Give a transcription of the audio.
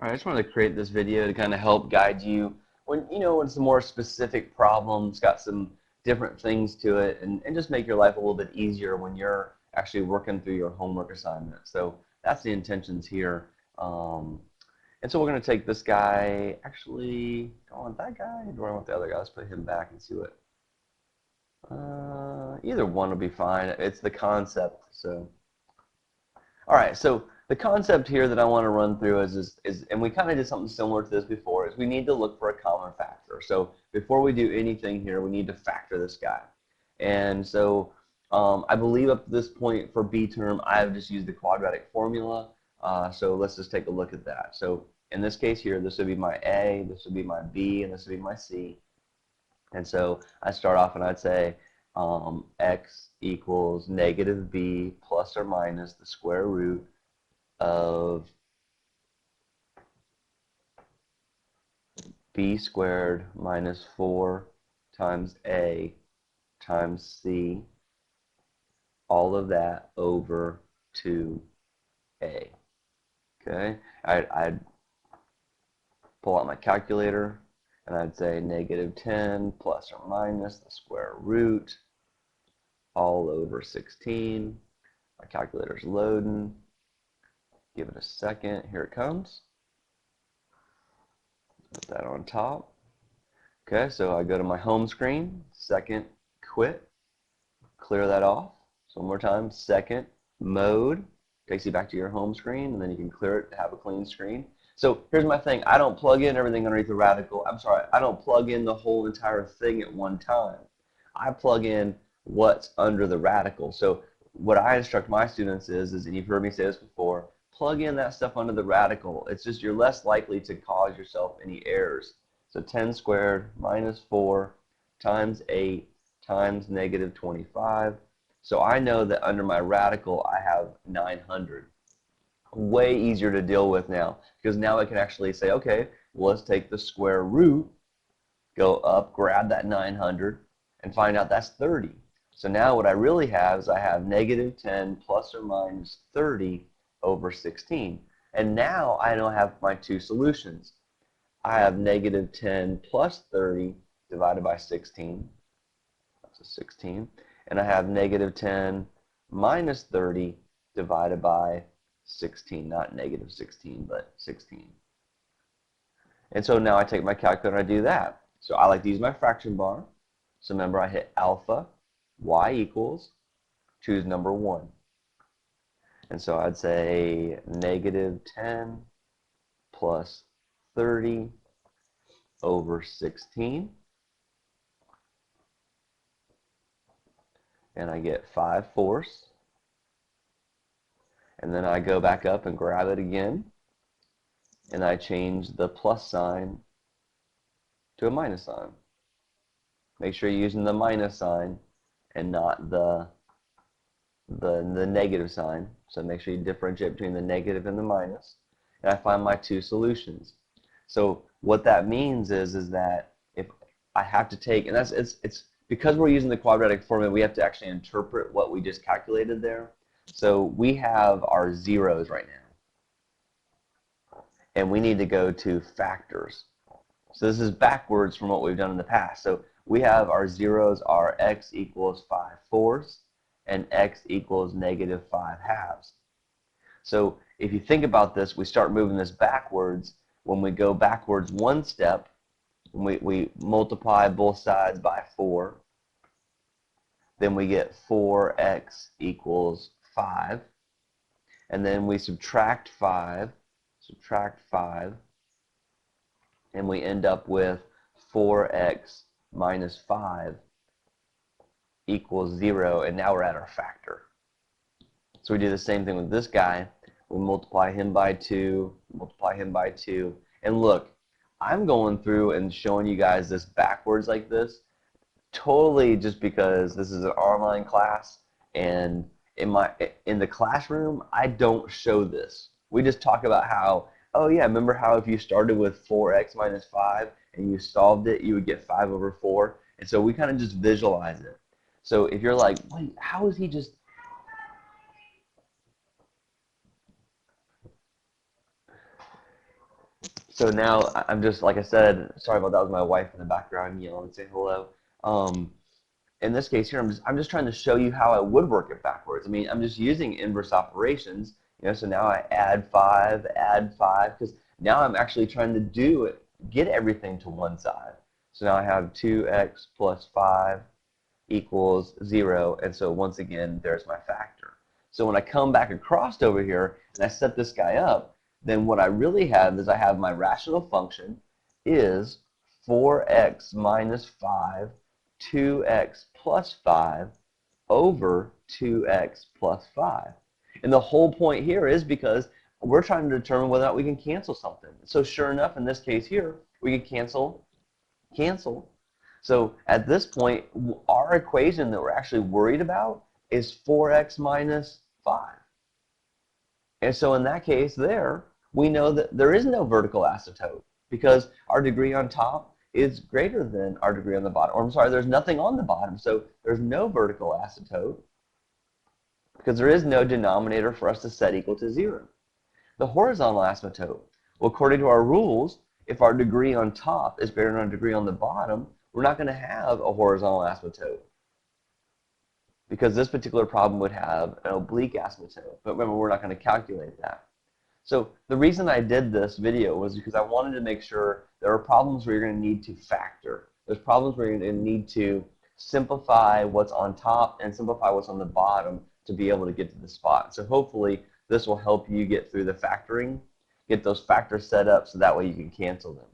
All right, I just wanted to create this video to kind of help guide you when, when it's a more specific problem, it's got some different things to it, and just make your life a little bit easier when you're actually working through your homework assignment. So that's the intentions here. And so we're going to take this guy, actually, do I want that guy or do I want the other guy? Let's put him back and see what, either one will be fine. It's the concept, so. All right, so the concept here that I want to run through is and we kind of did something similar to this before, is we need to look for a common factor. So before we do anything here, we need to factor this guy. And so I believe up to this point for B term, I have just used the quadratic formula. So let's just take a look at that. So in this case here, this would be my A, this would be my B, and this would be my C. And so I start off and I'd say x equals negative b plus or minus the square root of b squared minus 4 times a times c, all of that over 2a. Okay, I'd pull out my calculator and I'd say negative 10 plus or minus the square root all over 16. My calculator's loading. Give it a second. Here it comes. Put that on top. Okay, so I go to my home screen. Second, quit. Clear that off. So one more time. Second, mode. Takes you back to your home screen, and then you can clear it to have a clean screen. So here's my thing. I don't plug in everything underneath the radical. I'm sorry. I don't plug in the whole entire thing at one time. I plug in what's under the radical. So what I instruct my students is, and you've heard me say this before, plug in that stuff under the radical. It's just you're less likely to cause yourself any errors. So 10 squared minus 4 times 8 times negative 25. So I know that under my radical I have 900. Way easier to deal with now, because now I can actually say, okay, well, let's take the square root, go up, grab that 900, and find out that's 30. So now what I really have is I have negative 10 plus or minus 30 over 16. And now I don't have my two solutions. I have negative 10 plus 30 divided by 16. That's a 16. And I have negative 10 minus 30 divided by 16, not negative 16, but 16. And so now I take my calculator and I do that. So I like to use my fraction bar. So remember, I hit alpha, y equals, choose number 1. And so I'd say negative 10 plus 30 over 16. And I get 5/4. And then I go back up and grab it again, and I change the plus sign to a minus sign. Make sure you're using the minus sign and not the negative sign. So make sure you differentiate between the negative and the minus. And I find my two solutions. So what that means is that if I have to take, and it's because we're using the quadratic formula, we have to actually interpret what we just calculated there. So we have our zeros right now, and we need to go to factors. So this is backwards from what we've done in the past. So we have our zeros are x equals 5/4 and x equals negative 5/2. So if you think about this, we start moving this backwards. When we go backwards one step, we multiply both sides by 4. Then we get 4x equals 5, and then we subtract 5, and we end up with 4x minus 5 equals 0, and now we're at our factor. So we do the same thing with this guy. We multiply him by 2, and look, I'm going through and showing you guys this backwards like this, totally just because this is an online class, and in the classroom, I don't show this. We just talk about how, oh yeah, remember how if you started with 4x minus 5 and you solved it, you would get 5/4? And so we kind of just visualize it. So if you're like, wait, how is he just, So now I'm just, like I said, sorry about that, was my wife in the background yelling, say hello. Um, in this case here, I'm just trying to show you how I would work it backwards. I mean, I'm just using inverse operations. So now I add 5, because now I'm actually trying to do it, get everything to one side. So now I have 2x plus 5 equals 0, and so once again, there's my factor. So when I come back across over here and I set this guy up, then what I really have is I have my rational function is 4x minus 5, 2x plus 5 over 2x plus 5. And the whole point here is because we're trying to determine whether or not we can cancel something. So sure enough, in this case here, we can cancel. So at this point, our equation that we're actually worried about is 4x minus 5. And so in that case there, we know that there is no vertical asymptote because our degree on top is greater than our degree on the bottom. Or I'm sorry, there's nothing on the bottom, so there's no vertical asymptote because there is no denominator for us to set equal to 0. The horizontal asymptote, well, according to our rules, if our degree on top is greater than our degree on the bottom, we're not going to have a horizontal asymptote because this particular problem would have an oblique asymptote. But remember, we're not going to calculate that. So the reason I did this video was because I wanted to make sure there are problems where you're going to need to factor. There's problems where you're going to need to simplify what's on top and simplify what's on the bottom to be able to get to the spot. So hopefully this will help you get through the factoring, get those factors set up so that way you can cancel them.